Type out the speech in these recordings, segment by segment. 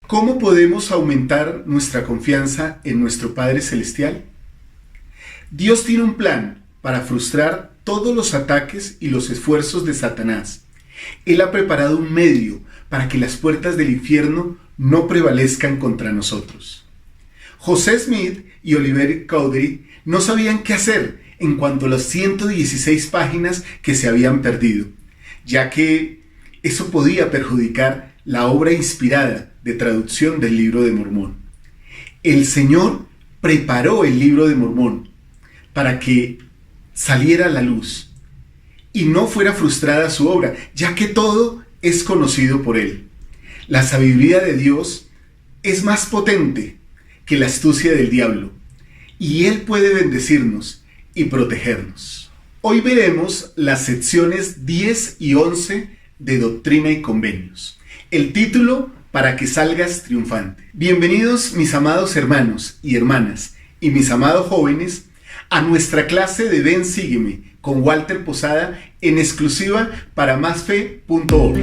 ¿Cómo podemos aumentar nuestra confianza en nuestro Padre Celestial? Dios tiene un plan para frustrar todos los ataques y los esfuerzos de Satanás. Él ha preparado un medio para que las puertas del infierno no prevalezcan contra nosotros. José Smith y Oliver Cowdery no sabían qué hacer en cuanto a las 116 páginas que se habían perdido, ya que eso podía perjudicar la obra inspirada de traducción del Libro de Mormón. El Señor preparó el Libro de Mormón para que saliera a la luz y no fuera frustrada su obra, ya que todo es conocido por Él. La sabiduría de Dios es más potente que la astucia del diablo, y Él puede bendecirnos y protegernos. Hoy veremos las secciones 10 y 11 de Doctrina y Convenios. El título: para que salgas triunfante. Bienvenidos, mis amados hermanos y hermanas, y mis amados jóvenes, a nuestra clase de Ven Sígueme con Walter Posada, en exclusiva para másfe.org.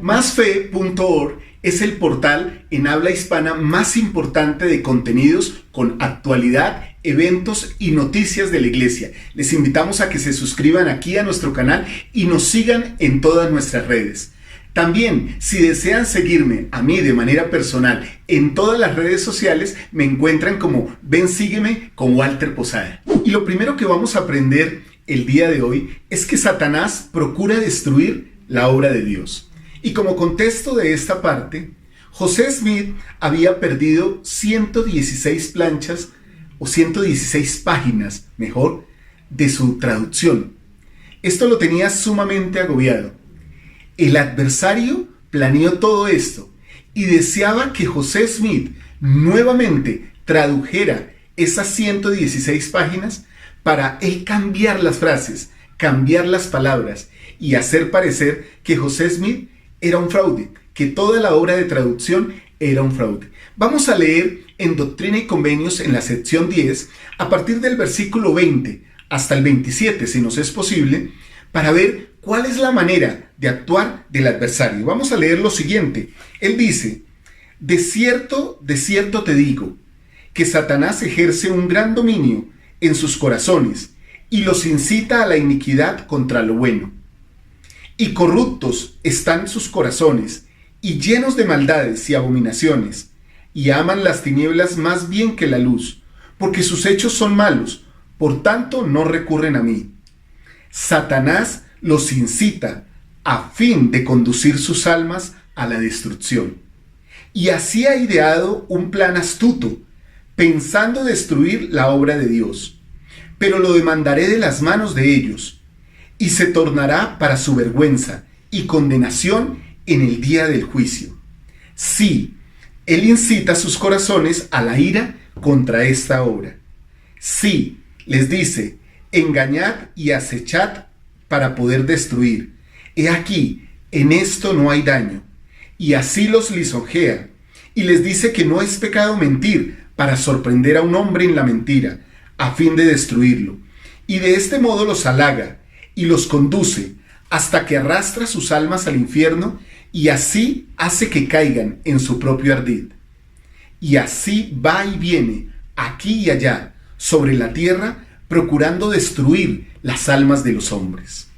Másfe.org es el portal en habla hispana más importante de contenidos con actualidad, eventos y noticias de la iglesia. Les invitamos a que se suscriban aquí a nuestro canal y nos sigan en todas nuestras redes. También, si desean seguirme a mí de manera personal en todas las redes sociales, me encuentran como Ven Sígueme con Walter Posada. Y lo primero que vamos a aprender el día de hoy es que Satanás procura destruir la obra de Dios. Y como contexto de esta parte, José Smith había perdido 116 planchas o 116 páginas, mejor, de su traducción. Esto lo tenía sumamente agobiado. El adversario planeó todo esto y deseaba que José Smith nuevamente tradujera esas 116 páginas para él cambiar las frases, cambiar las palabras y hacer parecer que José Smith era un fraude, que toda la obra de traducción era un fraude. Vamos a leer en Doctrina y Convenios en la sección 10, a partir del versículo 20 hasta el 27, si nos es posible, para ver cuál es la manera de actuar del adversario. Vamos a leer lo siguiente. Él dice: de cierto te digo, que Satanás ejerce un gran dominio en sus corazones y los incita a la iniquidad contra lo bueno. Y corruptos están sus corazones, y llenos de maldades y abominaciones, y aman las tinieblas más bien que la luz, porque sus hechos son malos, por tanto no recurren a mí. Satanás los incita a fin de conducir sus almas a la destrucción. Y así ha ideado un plan astuto, pensando destruir la obra de Dios. Pero lo demandaré de las manos de ellos, y se tornará para su vergüenza y condenación en el día del juicio. Sí, él incita sus corazones a la ira contra esta obra. Sí, les dice: engañad y acechad para poder destruir. He aquí, en esto no hay daño. Y así los lisonjea, y les dice que no es pecado mentir para sorprender a un hombre en la mentira, a fin de destruirlo. Y de este modo los halaga y los conduce hasta que arrastra sus almas al infierno, y así hace que caigan en su propio ardid. Y así va y viene, aquí y allá, sobre la tierra, procurando destruir las almas de los hombres.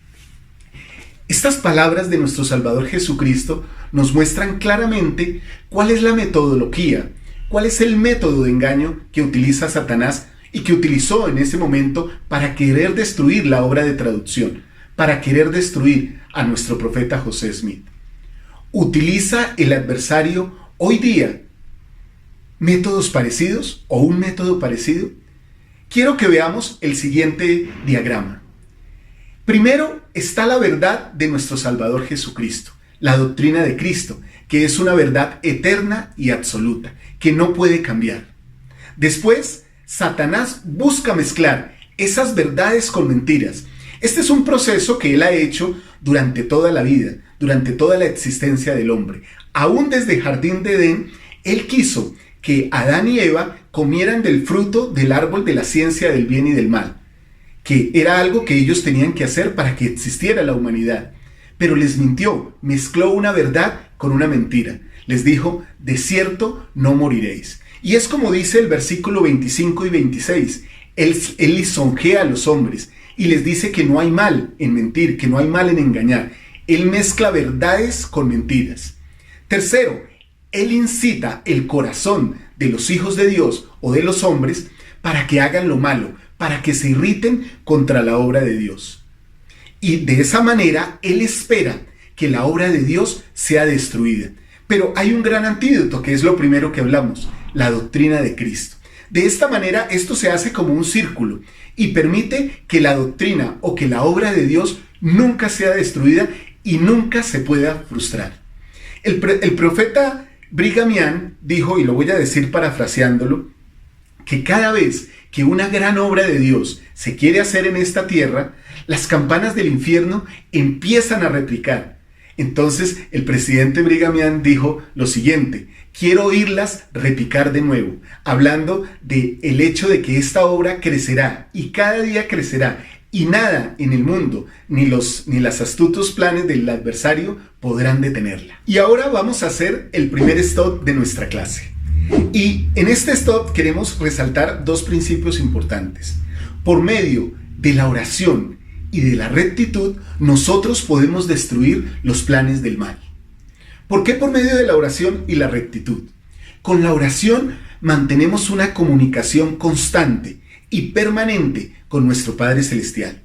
Estas palabras de nuestro Salvador Jesucristo nos muestran claramente cuál es la metodología, cuál es el método de engaño que utiliza Satanás y que utilizó en ese momento para querer destruir la obra de traducción, para querer destruir a nuestro profeta José Smith. ¿Utiliza el adversario hoy día métodos parecidos o un método parecido? Quiero que veamos el siguiente diagrama. Primero está la verdad de nuestro Salvador Jesucristo, la doctrina de Cristo, que es una verdad eterna y absoluta, que no puede cambiar. Después, Satanás busca mezclar esas verdades con mentiras. Este es un proceso que él ha hecho durante toda la vida, durante toda la existencia del hombre. Aún desde el jardín de Edén, él quiso que Adán y Eva comieran del fruto del árbol de la ciencia del bien y del mal, que era algo que ellos tenían que hacer para que existiera la humanidad. pero les mintió, mezcló una verdad con una mentira. Les dijo, de cierto no moriréis. Y es como dice el versículo 25 y 26. Él lisonjea a los hombres y les dice que no hay mal en mentir, que no hay mal en engañar. Él mezcla verdades con mentiras. Tercero, Él incita el corazón de los hijos de Dios o de los hombres para que hagan lo malo, para que se irriten contra la obra de Dios. Y de esa manera Él espera que la obra de Dios sea destruida. Pero hay un gran antídoto, que es lo primero que hablamos, la doctrina de Cristo. De esta manera esto se hace como un círculo y permite que la doctrina o que la obra de Dios nunca sea destruida y nunca se pueda frustrar. El profeta Brigham Young dijo, y lo voy a decir parafraseándolo, que cada vez que una gran obra de Dios se quiere hacer en esta tierra, las campanas del infierno empiezan a replicar. Entonces el presidente Brigham Young dijo lo siguiente: quiero oírlas repicar de nuevo, hablando de el hecho de que esta obra crecerá y cada día crecerá y nada en el mundo, ni los astutos planes del adversario podrán detenerla. Y ahora vamos a hacer el primer stop de nuestra clase. Y en este stop queremos resaltar dos principios importantes. Por medio de la oración y de la rectitud, nosotros podemos destruir los planes del mal. ¿Por qué por medio de la oración y la rectitud? Con la oración mantenemos una comunicación constante y permanente con nuestro Padre Celestial.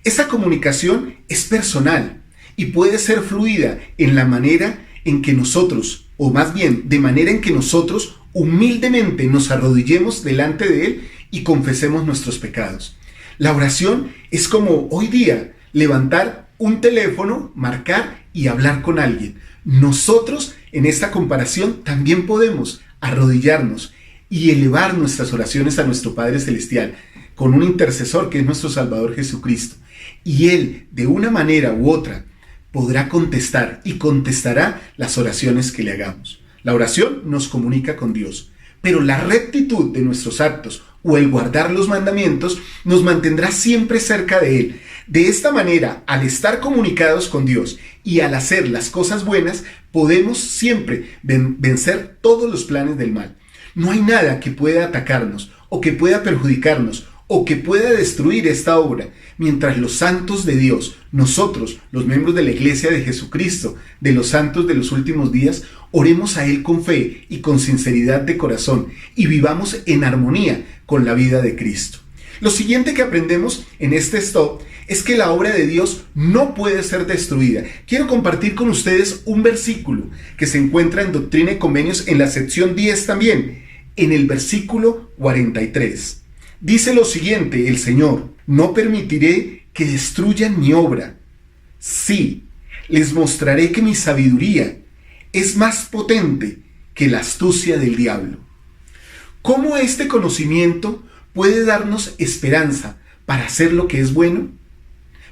Esa comunicación es personal y puede ser fluida en la manera en que nosotros, o más bien de manera en que nosotros humildemente nos arrodillemos delante de Él y confesemos nuestros pecados. La oración es como hoy día levantar un teléfono, marcar y hablar con alguien. Nosotros en esta comparación también podemos arrodillarnos y elevar nuestras oraciones a nuestro Padre Celestial con un intercesor que es nuestro Salvador Jesucristo. Y Él, de una manera u otra, podrá contestar y contestará las oraciones que le hagamos. La oración nos comunica con Dios, pero la rectitud de nuestros actos o el guardar los mandamientos nos mantendrá siempre cerca de Él. De esta manera, al estar comunicados con Dios y al hacer las cosas buenas, podemos siempre vencer todos los planes del mal. No hay nada que pueda atacarnos o que pueda perjudicarnos o que pueda destruir esta obra, mientras los santos de Dios, nosotros, los miembros de la Iglesia de Jesucristo, de los santos de los últimos días, oremos a Él con fe y con sinceridad de corazón y vivamos en armonía con la vida de Cristo. Lo siguiente que aprendemos en este stop es que la obra de Dios no puede ser destruida. Quiero compartir con ustedes un versículo que se encuentra en Doctrina y Convenios en la sección 10 también, en el versículo 43. Dice lo siguiente el Señor: no permitiré que destruyan mi obra. Sí, les mostraré que mi sabiduría es más potente que la astucia del diablo. ¿Cómo este conocimiento puede darnos esperanza para hacer lo que es bueno?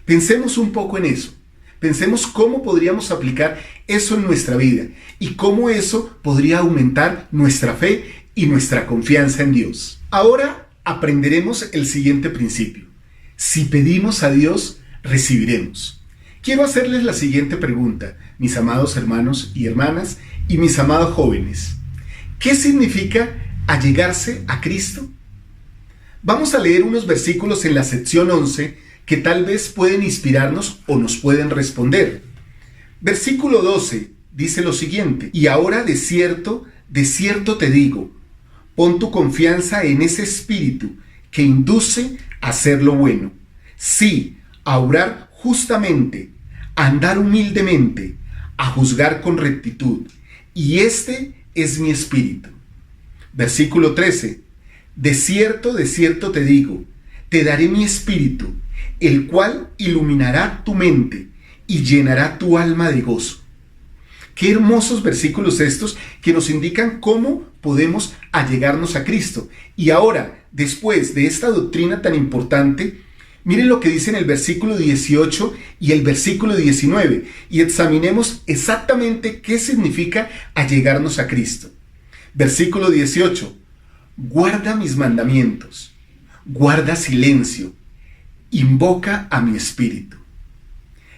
Pensemos un poco en eso. Pensemos cómo podríamos aplicar eso en nuestra vida y cómo eso podría aumentar nuestra fe y nuestra confianza en Dios. Ahora aprenderemos el siguiente principio: si pedimos a Dios, recibiremos. Quiero hacerles la siguiente pregunta, mis amados hermanos y hermanas y mis amados jóvenes. ¿Qué significa allegarse a Cristo? Vamos a leer unos versículos en la sección 11 que tal vez pueden inspirarnos o nos pueden responder. Versículo 12 dice lo siguiente: y ahora de cierto te digo, pon tu confianza en ese espíritu que induce a hacer lo bueno. Sí, a orar justamente, a andar humildemente, a juzgar con rectitud. Y este es mi espíritu. Versículo 13. De cierto te digo, te daré mi espíritu, el cual iluminará tu mente y llenará tu alma de gozo. Qué hermosos versículos estos que nos indican cómo podemos allegarnos a Cristo. Y ahora, después de esta doctrina tan importante, miren lo que dice en el versículo 18 y el versículo 19 y examinemos exactamente qué significa allegarnos a Cristo. Versículo 18: guarda mis mandamientos, guarda silencio, invoca a mi espíritu.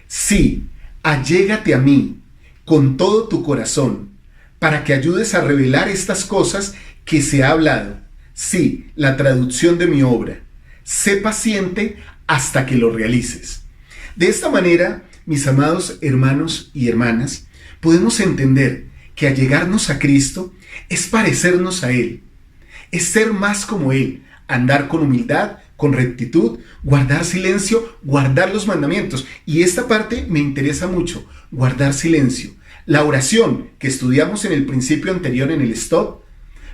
Sí, Allégate a mí con todo tu corazón, para que ayudes a revelar estas cosas que se ha hablado. Sí, la traducción de mi obra. Sé paciente hasta que lo realices. De esta manera, mis amados hermanos y hermanas, podemos entender que allegarnos a Cristo es parecernos a Él, es ser más como Él, andar con humildad, con rectitud, guardar silencio, guardar los mandamientos. Y esta parte me interesa mucho, guardar silencio. La oración que estudiamos en el principio anterior en el stop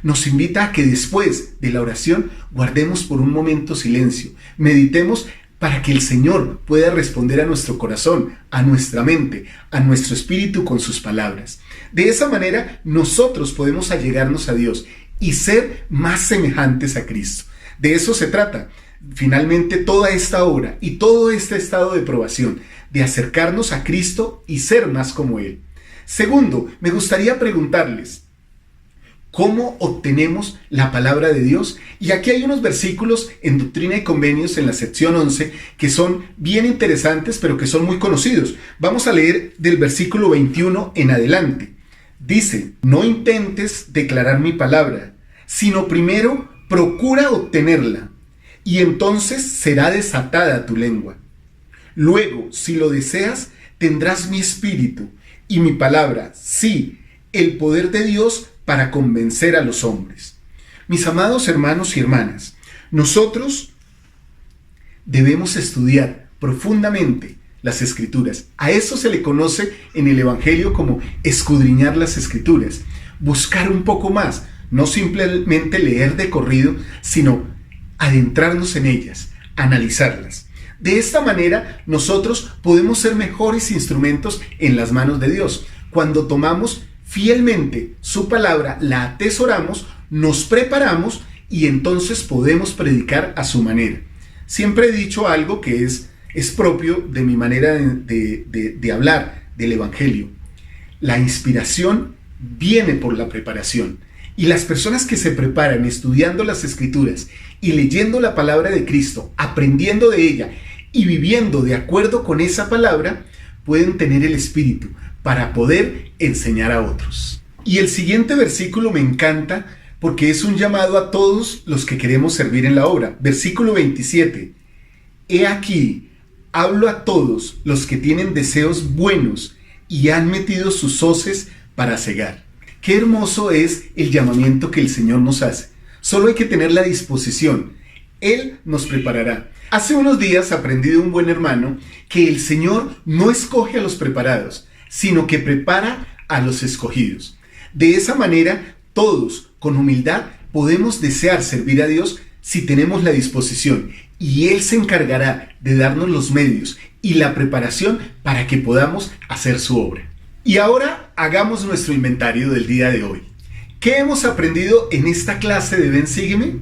nos invita a que después de la oración guardemos por un momento silencio, meditemos para que el Señor pueda responder a nuestro corazón, a nuestra mente, a nuestro espíritu con sus palabras. De esa manera nosotros podemos allegarnos a Dios y ser más semejantes a Cristo. De eso se trata. Finalmente, toda esta obra y todo este estado de probación, de acercarnos a Cristo y ser más como Él. Segundo, me gustaría preguntarles, ¿cómo obtenemos la palabra de Dios? Y aquí hay unos versículos en Doctrina y Convenios en la sección 11 que son bien interesantes, pero que son muy conocidos. Vamos a leer del versículo 21 en adelante. Dice, no intentes declarar mi palabra, sino primero procura obtenerla, y entonces será desatada tu lengua. Luego, si lo deseas, tendrás mi espíritu y mi palabra, sí, el poder de Dios para convencer a los hombres. Mis amados hermanos y hermanas, nosotros debemos estudiar profundamente las Escrituras. A eso se le conoce en el Evangelio como escudriñar las Escrituras, buscar un poco más, no simplemente leer de corrido, sino adentrarnos en ellas, analizarlas. De esta manera, nosotros podemos ser mejores instrumentos en las manos de Dios. Cuando tomamos fielmente su palabra, la atesoramos, nos preparamos y entonces podemos predicar a su manera. Siempre he dicho algo que es propio de mi manera de hablar del Evangelio. La inspiración viene por la preparación. Y las personas que se preparan estudiando las Escrituras y leyendo la palabra de Cristo, aprendiendo de ella y viviendo de acuerdo con esa palabra, pueden tener el Espíritu para poder enseñar a otros. Y el siguiente versículo me encanta porque es un llamado a todos los que queremos servir en la obra. Versículo 27. He aquí, hablo a todos los que tienen deseos buenos y han metido sus hoces para cegar. Qué hermoso es el llamamiento que el Señor nos hace. Solo hay que tener la disposición. Él nos preparará. Hace unos días aprendí de un buen hermano que el Señor no escoge a los preparados, sino que prepara a los escogidos. De esa manera, todos, con humildad, podemos desear servir a Dios si tenemos la disposición. Y Él se encargará de darnos los medios y la preparación para que podamos hacer su obra. Y ahora hagamos nuestro inventario del día de hoy. ¿Qué hemos aprendido en esta clase de Ven, Sígueme?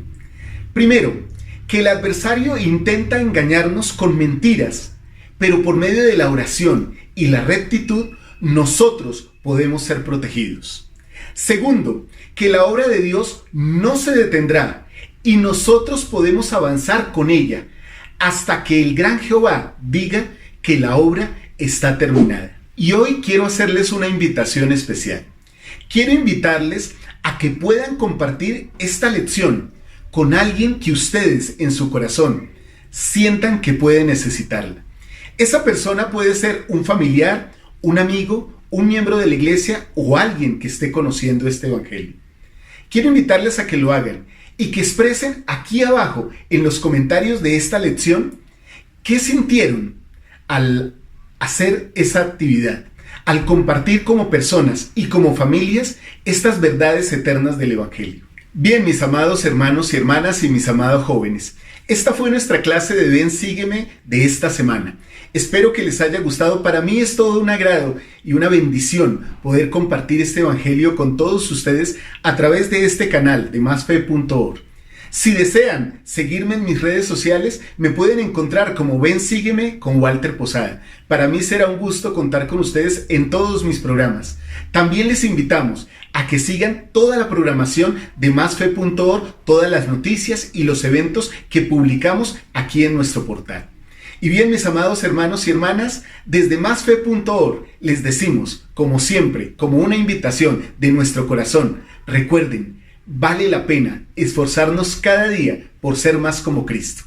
Primero, que el adversario intenta engañarnos con mentiras, pero por medio de la oración y la rectitud, nosotros podemos ser protegidos. Segundo, que la obra de Dios no se detendrá y nosotros podemos avanzar con ella hasta que el gran Jehová diga que la obra está terminada. Y hoy quiero hacerles una invitación especial. Quiero invitarles a que puedan compartir esta lección con alguien que ustedes en su corazón sientan que puede necesitarla. Esa persona puede ser un familiar, un amigo, un miembro de la iglesia o alguien que esté conociendo este evangelio. Quiero invitarles a que lo hagan y que expresen aquí abajo en los comentarios de esta lección qué sintieron al hacer esa actividad, al compartir como personas y como familias estas verdades eternas del evangelio. Bien, mis amados hermanos y hermanas y mis amados jóvenes, esta fue nuestra clase de Ven, Sígueme de esta semana. Espero que les haya gustado. Para mí es todo un agrado y una bendición poder compartir este evangelio con todos ustedes a través de este canal de masfe.org. Si desean seguirme en mis redes sociales, me pueden encontrar como Ven, Sígueme con Walter Posada. Para mí será un gusto contar con ustedes en todos mis programas. También les invitamos a que sigan toda la programación de masfe.org, todas las noticias y los eventos que publicamos aquí en nuestro portal. Y bien, mis amados hermanos y hermanas, desde másfe.org les decimos, como siempre, como una invitación de nuestro corazón, recuerden, vale la pena esforzarnos cada día por ser más como Cristo.